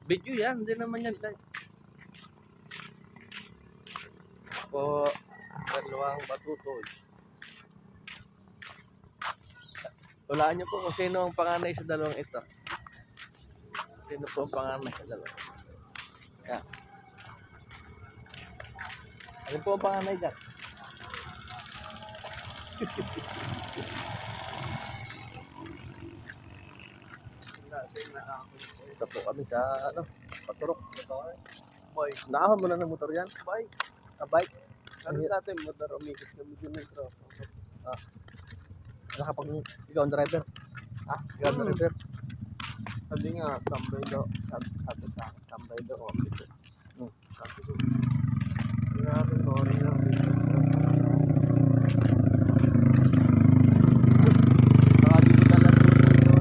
Video yan, hindi naman yan live. Po, dalawang batutoy. Hulaan niyo po kung sino ang panganay sa dalawang ito. Sino po ang panganay sa dalawa? Yan. Ano po ang panganay dyan? Ito po kami sa ano, Paturok. Boy, nakahon mo na ng motor yan? Bike. Ah, bike? Ano dati motor, umikot kami dyan metro. Ah. Nakapag ikaw ang driver? Ah, ikaw ang driver? Sabi nga, tambay daw. Sabi sa akin, tambay daw. Sabi ko, grabe, sorry lang. Baka di ko talaga ito.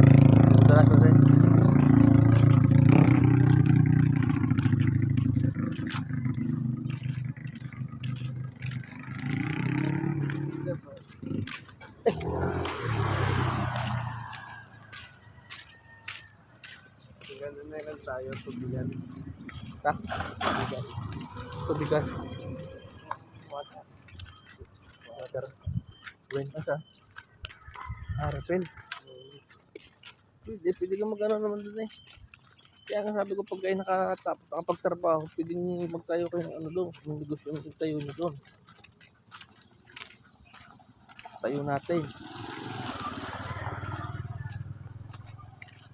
Talaga rin. Ganun na lang tayo, tubigan. Ha? Tubigan. Tubigan. Water. Water. Wind. Asa? Ah, refill. Pwede ka mag-ano naman dun eh. Kaya nga sabi ko pag kayo nakapagtrabaho, pwedeng magtayo kayo ng ano doon. Yung negosyo yung tayo nyo doon. Tayo natin.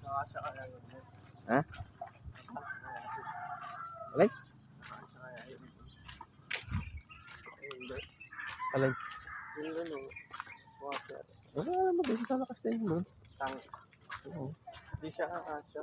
Nakasya kaya yun. Ha? Alay? Alay? Yung ano, water. Wala naman din sa lakas na yun doon. Tank. Oo. Hindi siya kakasya.